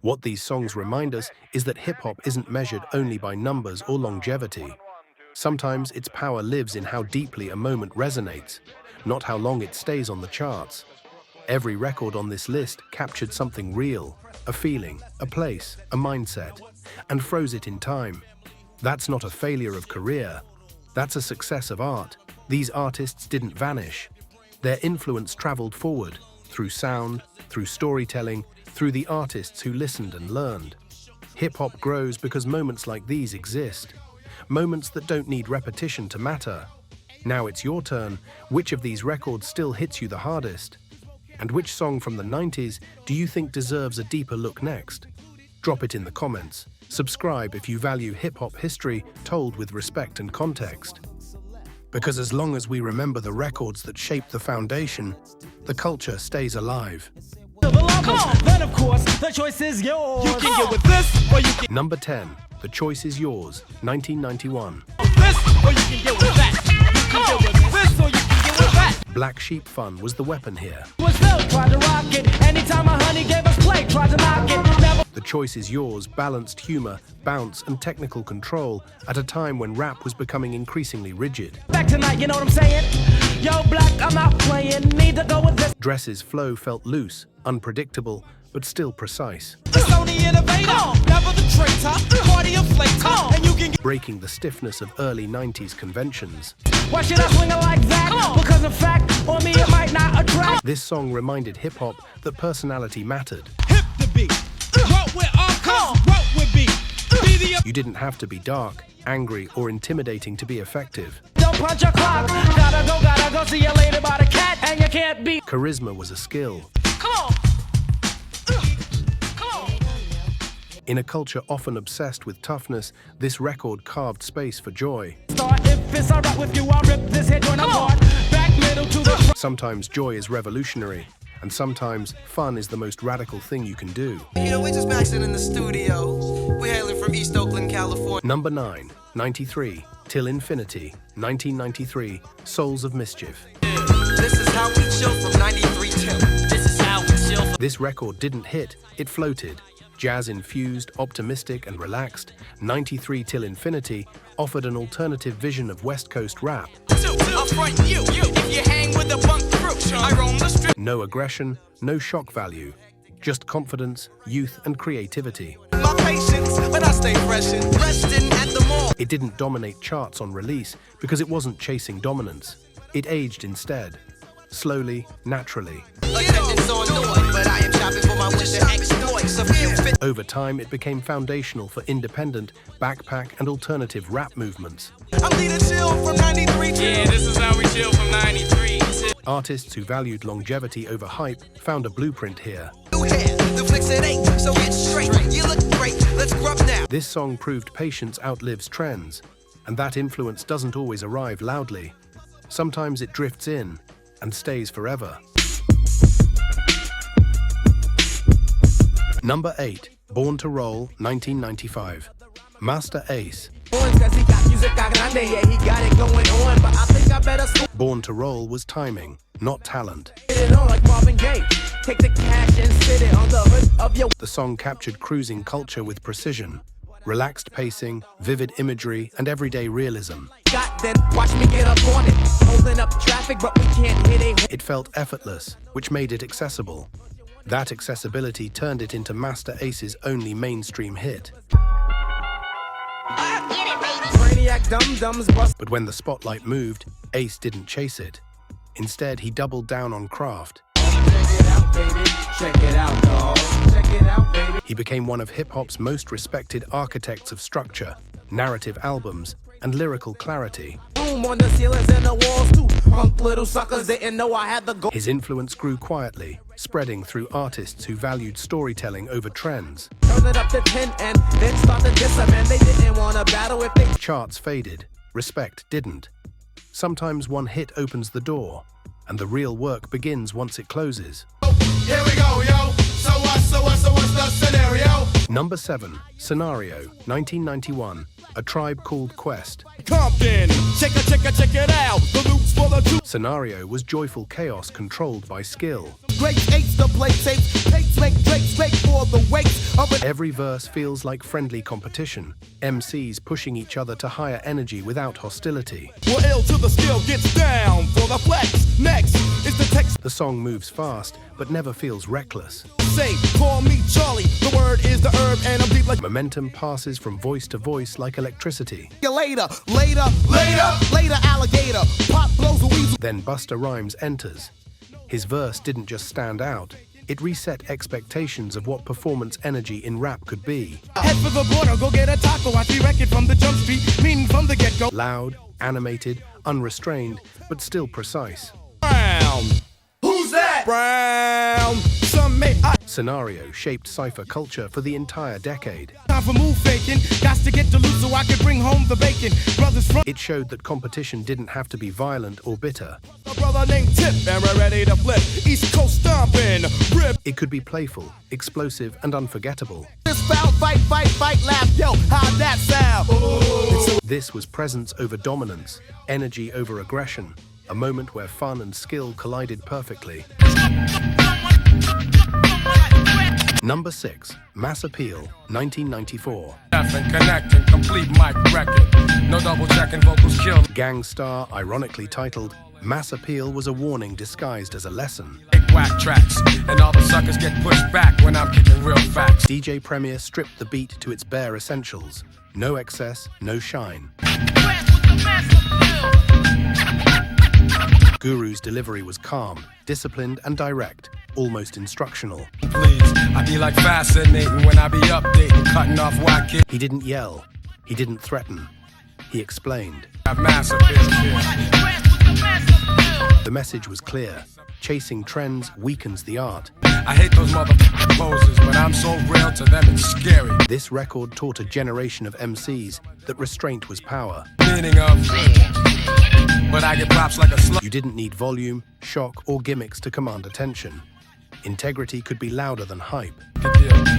What these songs remind us is that hip-hop isn't measured only by numbers or longevity. Sometimes its power lives in how deeply a moment resonates, not how long it stays on the charts. Every record on this list captured something real, a feeling, a place, a mindset, and froze it in time. That's not a failure of career. That's a success of art. These artists didn't vanish. Their influence traveled forward, through sound, through storytelling, through the artists who listened and learned. Hip-hop grows because moments like these exist. Moments that don't need repetition to matter. Now it's your turn. Which of these records still hits you the hardest? And which song from the 90s do you think deserves a deeper look next? Drop it in the comments. Subscribe if you value hip-hop history told with respect and context. Because as long as we remember the records that shaped the foundation, the culture stays alive. Then of course, the choice is yours. You can get with this, or you can Number 10. The Choice Is Yours, 1991. this, or you can get with that. You can get with this, or you can get with that. Black Sheep fun was the weapon here. Was still tried to rock it. Anytime a honey gave us play, tried to knock it. Never The Choice Is Yours balanced humor, bounce, and technical control at a time when rap was becoming increasingly rigid. back tonight, you know what I'm saying? Yo, Black, I'm not playing. Need to go with this. Dres's flow felt loose, unpredictable, but still precise, It's only innovator, never the traitor, party inflator, and you can get. breaking the stiffness of early 90s conventions. Why should I swing it like that? Because in fact, on me it might not attract. This song reminded hip-hop that personality mattered. Hip the beat, roll with our cause, roll with beat. Be the You didn't have to be dark, angry, or intimidating to be effective. don't punch your clock. Gotta go see you later by the cat, and you can't beat. Charisma was a skill. Come on. In a culture often obsessed with toughness, this record carved space for joy. Start if it's alright with you, I'll rip this head joint apart. Back middle to the front. Sometimes joy is revolutionary, and sometimes fun is the most radical thing you can do. You know, we're just maxing in the studio. We're hailing from East Oakland, California. Number 9, 93, Till Infinity, 1993, Souls of Mischief. This is how we chill from 93 till. This is how we chill from. This record didn't hit, it floated. Jazz-infused, optimistic, and relaxed, 93 Till Infinity offered an alternative vision of West Coast rap. I'll front you. If you hang with a bunk crew, I roam the street. No aggression, no shock value. Just confidence, youth, and creativity. My patience, but I stay fresh and resting at the mall. It didn't dominate charts on release because it wasn't chasing dominance. It aged instead. Slowly, naturally. Attendance on noise, but I am shopping for my winter exploits. A few fit. Over time, it became foundational for independent, backpack, and alternative rap movements. I'm leading chill from 93 till. Yeah, this is how we chill from 93 to Artists who valued longevity over hype found a blueprint here. New hair, the flicks at 8, so get straight. You look great, let's grub now. This song proved patience outlives trends, and that influence doesn't always arrive loudly. Sometimes it drifts in and stays forever. Number 8, Born to Roll, 1995. Master Ace. Cause he got music, yeah, he got it going on, but I think I better slow Born to Roll was timing, not talent. it on like Marvin Gaye. Take the cash and sit it on the hood of your. The song captured cruising culture with precision. Relaxed pacing, vivid imagery, and everyday realism. Got then watch me get up on it. Holding up traffic, but we can't hit a. It felt effortless, which made it accessible. That accessibility turned it into Master Ace's only mainstream hit. Brainiac dum-dums bust. But when the spotlight moved, Ace didn't chase it. Instead, he doubled down on craft. Check it out, baby. Check it out, dog. Check it out, baby. He became one of hip-hop's most respected architects of structure, narrative albums, and lyrical clarity. Boom on the ceilings and the walls too. Punk little suckers didn't know I had the go. His influence grew quietly, spreading through artists who valued storytelling over trends. Turn it up to 10 and then start to diss them, and they didn't want to battle if they. Charts faded, respect didn't. Sometimes one hit opens the door, and the real work begins once it closes. Here we go, yo. So what's the scenario? Number 7. Scenario, 1991. A Tribe Called Quest. Compton, check it out. The loops for the two. Scenario was joyful chaos controlled by skill. Great apes to play tapes. Tapes make Drake's make for the weights of it. Every verse feels like friendly competition, MCs pushing each other to higher energy without hostility. Well, L to the skill gets down for the flex. Next is the text. The song moves fast, but never feels reckless. Say, call me Charlie. The word is the herb, and I'm deep like. Momentum passes from voice to voice like electricity. Later, alligator. Pop blows a weasel. Then Busta Rhymes enters. His verse didn't just stand out, it reset expectations of what performance energy in rap could be. Head for the border, go get a taco. I see wreck it from the jump street, meaning from the get-go. Loud, animated, unrestrained, but still precise. Brown. Who's that? Brown. Some may I. Scenario shaped cypher culture for the entire decade. Time for move faking. Got to get to loose so I can bring home the bacon. Brothers from. It showed that competition didn't have to be violent or bitter. A brother named Tip, and we're ready to flip. East Coast stomping. Rip. It could be playful, explosive, and unforgettable. This foul, fight, laugh. Yo, how'd that sound? This was presence over dominance, energy over aggression, a moment where fun and skill collided perfectly. Number 6. Mass Appeal, 1994. And connecting, complete mic record. No double checking, vocals killed. Gang Starr, ironically titled, Mass Appeal was a warning disguised as a lesson. Big whack tracks, and all the suckers get pushed back when I'm kicking real facts. DJ Premier stripped the beat to its bare essentials. No excess, no shine. Guru's delivery was calm, disciplined, and direct, almost instructional. Please, I be like fascinating when I be updating, cutting off whack kids. He didn't yell. He didn't threaten. He explained. Massive. The message was clear. Chasing trends weakens the art. I hate those motherfucking poses, but I'm so real to them it's scary. This record taught a generation of MCs that restraint was power. Meaning of, but I get props like a slut. You didn't need volume, shock, or gimmicks to command attention. Integrity could be louder than hype.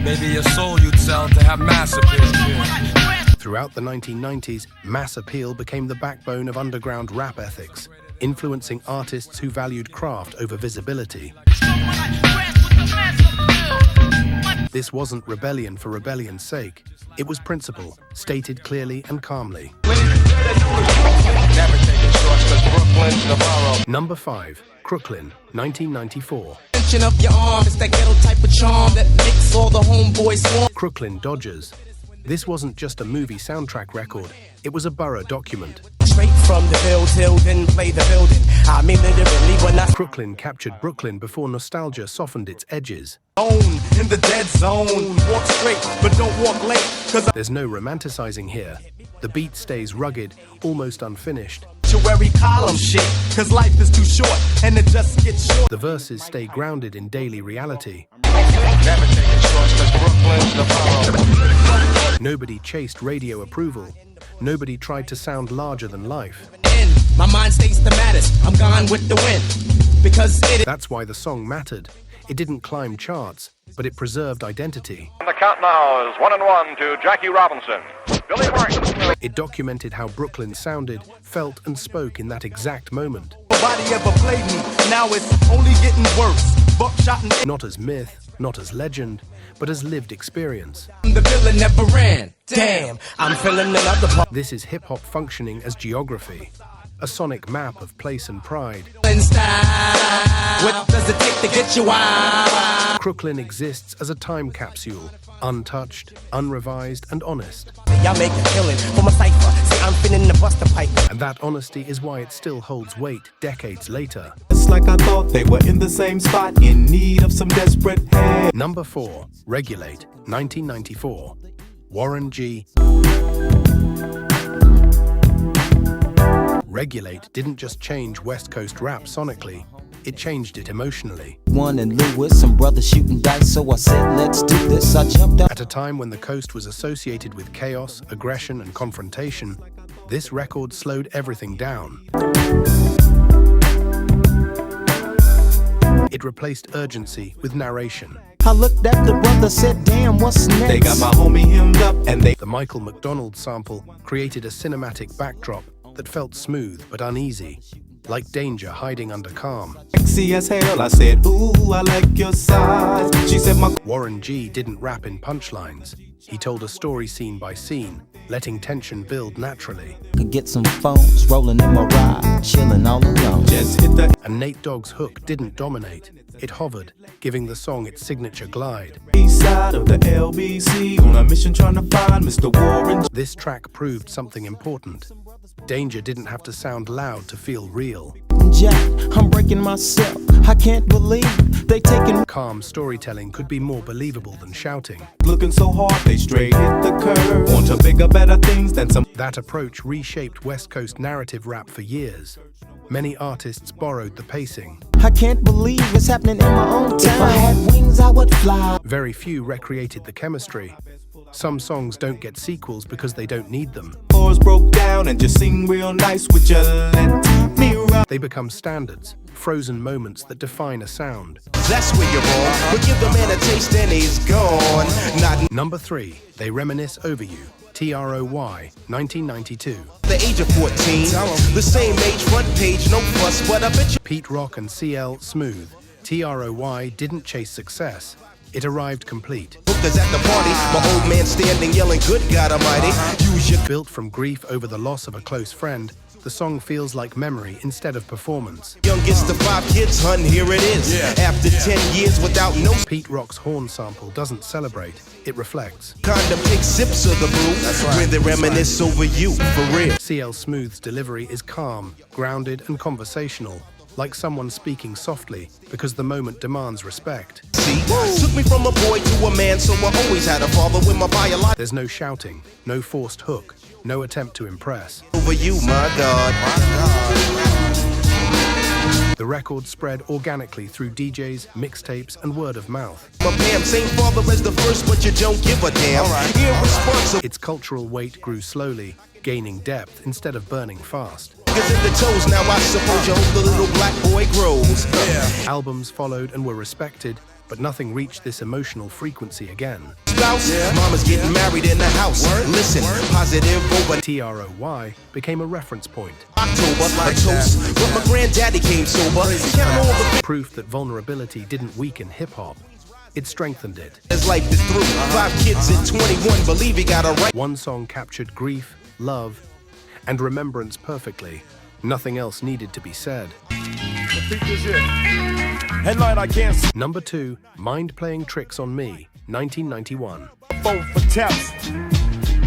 Maybe your soul you'd sell to have mass appeal. Throughout the 1990s, mass appeal became the backbone of underground rap ethics, influencing artists who valued craft over visibility. This wasn't rebellion for rebellion's sake. It was principle, stated clearly and calmly. Number 5. Krooklyn, 1994. Of your arm, it's that ghetto type of charm that makes all the homeboys swarm. Krooklyn Dodgers. This wasn't just a movie soundtrack record, it was a borough document. Straight from the field till then play the building. I mean literally when I Krooklyn captured Brooklyn before nostalgia softened its edges. own in the dead zone. Walk straight, but don't walk late. Cause There's no romanticizing here. The beat stays rugged, almost unfinished. obituary column shit. Cause life is too short and it just gets short. The verses stay grounded in daily reality. Never taking shorts cause Brooklyn's the borough. Nobody chased radio approval. Nobody tried to sound larger than life. My mind stays the maddest. I'm gone with the wind. Because it is. That's why the song mattered. It didn't climb charts, but it preserved identity. And the count now is 1-1 to Jackie Robinson. Billy Martin. It documented how Brooklyn sounded, felt, and spoke in that exact moment. Nobody ever played me. Now it's only getting worse. Buckshot and Not as myth, not as legend, but as lived experience. The villain never ran. Damn, I'm feeling another part. This is hip-hop functioning as geography, a sonic map of place and pride. What does it take to get you out? Krooklyn exists as a time capsule, untouched, unrevised, and honest. Y'all make a killing for my cipher. See, I'm finna the buster pipe. And that honesty is why it still holds weight decades later. It's like I thought they were in the same spot, in need of some desperate help. Number 4. Regulate, 1994. Warren G. Regulate didn't just change West Coast rap sonically, it changed it emotionally. One and Lewis, some brothers shooting dice, so I said, let's do this. I jumped up. At a time when the coast was associated with chaos, aggression, and confrontation, this record slowed everything down. It replaced urgency with narration. I looked at the brother, said, damn, what's next? They got my homie hemmed up and they The Michael McDonald sample created a cinematic backdrop that felt smooth but uneasy, like danger hiding under calm. sexy as hell. I said, ooh, I like your size. She said my Warren G didn't rap in punchlines. He told a story scene by scene, letting tension build naturally. Could get some phones rolling in my ride, chilling all alone. just hit the And Nate Dogg's hook didn't dominate. It hovered, giving the song its signature glide. east side of the LBC on a mission trying to find Mr. Warren. This track proved something important. Danger didn't have to sound loud to feel real. Jack, I'm breaking myself. I can't believe they taking Calm storytelling could be more believable than shouting. Looking so hard, they straight hit the curve. On to bigger, better things than some. That approach reshaped West Coast narrative rap for years. Many artists borrowed the pacing. I can't believe it's happening in my own town. If I had wings, I would fly. Very few recreated the chemistry. Some songs don't get sequels because they don't need them. Chords broke down and just sing real nice with your let me ride. They become standards, frozen moments that define a sound. That's where you're wrong. But give the man a taste and he's gone. Not Number 3, They Reminisce Over You, TROY, 1992. the age of 14. The same age, front page, no fuss, but I bet you. Pete Rock and CL Smooth, TROY didn't chase success. It arrived complete. Cause at the party, my old man standing yelling, good God Almighty. Use your Built from grief over the loss of a close friend, the song feels like memory instead of performance. youngest of 5 kids, hun, here it is. After 10 years without no Pete Rock's horn sample doesn't celebrate, it reflects. condom, take sips of the brew. When they reminisce over you, for real. CL Smooth's delivery is calm, grounded and conversational, like someone speaking softly because the moment demands respect. See, took me from a boy to a man, so I always had a father with my biological There's no shouting, no forced hook, no attempt to impress. over you, my God. The record spread organically through DJs, mixtapes, and word of mouth. My Pam, same father as the first, but you don't give a damn. Irresponsible. Its cultural weight grew slowly, gaining depth instead of burning fast. Niggas in the toes, now I suppose you hope the little black boy grows. Albums followed and were respected, but nothing reached this emotional frequency again. Spouse, mama's getting married in the house. Listen, positive over TROY became a reference point, October, a toast. But my granddaddy came sober. Count all the proof that vulnerability didn't weaken hip-hop. It strengthened it. his life is through. 5 kids at 21, believe he got a right. One song captured grief, love, and remembrance perfectly. Nothing else needed to be said. Headline I can't see. Number 2, Mind Playing Tricks on Me, 1991. Phone for taps.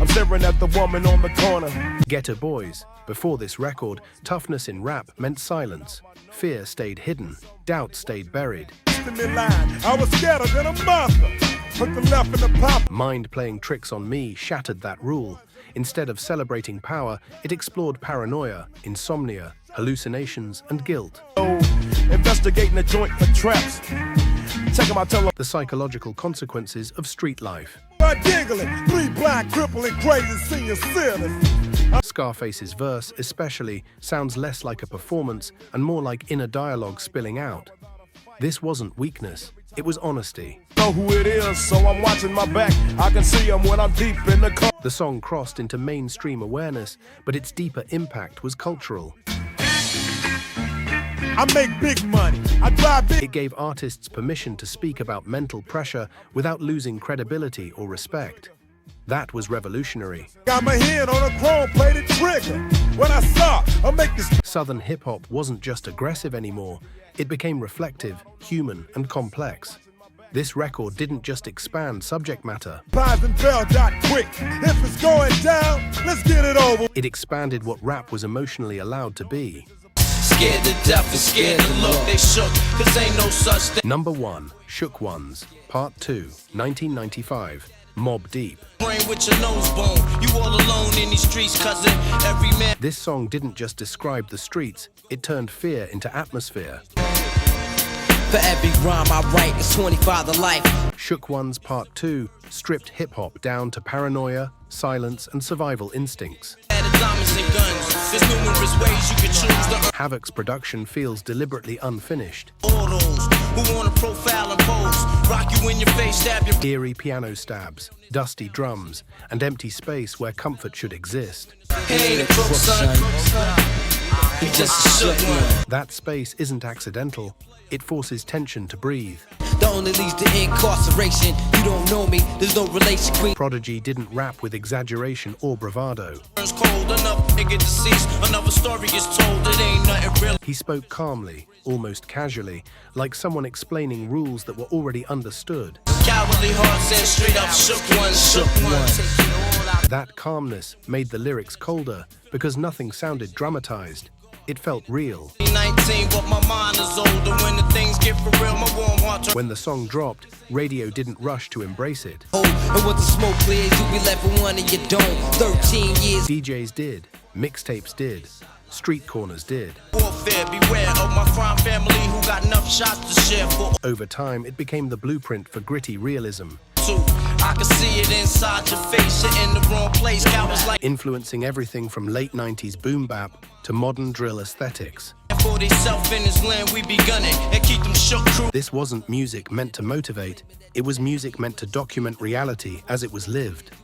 I'm staring at the woman on the corner. Ghetto Boys. Before this record, toughness in rap meant silence. Fear stayed hidden. Doubt stayed buried. In the line. I was scattered than a monster. Put the left in the pop. Mind Playing Tricks on Me shattered that rule. Instead of celebrating power, it explored paranoia, insomnia, hallucinations, and guilt. Investigating the joint for traps. Check 'em out, tell 'em. The psychological consequences of street life. Giggling. 3 blind, crippling, crazy senior citizens. Scarface's verse, especially, sounds less like a performance and more like inner dialogue spilling out. This wasn't weakness, it was honesty. Know who it is, so I'm watching my back. I can see him when I'm deep in the car. The song crossed into mainstream awareness, but its deeper impact was cultural. I make big money. I drive big. It gave artists permission to speak about mental pressure without losing credibility or respect. That was revolutionary. Got my hand on a chrome-plated trigger. When I saw, I make this. Southern hip-hop wasn't just aggressive anymore, it became reflective, human, and complex. This record didn't just expand subject matter, Pies and bell dot quick. If it's going down, let's get it over. it expanded what rap was emotionally allowed to be. Scared to death and scared to look, they shook, cause ain't no such thing. Number 1, Shook Ones, Part 2, 1995, Mobb Deep. Brain with your nose bone, you all alone in these streets, cousin. Every man. This song didn't just describe the streets, it turned fear into atmosphere. For every rhyme I write, it's 25 to life. Shook Ones Part 2 stripped hip-hop down to paranoia, silence, and survival instincts. Added diamonds and guns, there's numerous ways you could choose to Havoc's production feels deliberately unfinished. all those who wanna profile and pose. Rock you in your face, stab your Eerie piano stabs, dusty drums, and empty space where comfort should exist. He ain't a crook, son. He just a shook one. That space isn't accidental. It forces tension to breathe. That only leads to incarceration. You don't know me, there's no relation. Queen. Prodigy didn't rap with exaggeration or bravado. It's cold enough, nigga deceased. Another story is told, it ain't nothing real. He spoke calmly, almost casually, like someone explaining rules that were already understood. Cowardly hearts and straight up shook ones, shook ones. That calmness made the lyrics colder because nothing sounded dramatized. It felt real. 19, but my mind is older. When the things get for real, my warm heart. When the song dropped, radio didn't rush to embrace it. Oh, and once the smoke clears, you be left with one and you don't. 13 years. DJs did, mixtapes did, street corners did. Warfare, beware of my crime family who got enough shots to share for. Over time, it became the blueprint for gritty realism. I can see it inside your face. You're in the wrong place. Cowards like Influencing everything from late 90s boom bap to modern drill aesthetics. for they self in his land. We be gunning and keep them shook crew. This wasn't music meant to motivate. It was music meant to document reality as it was lived.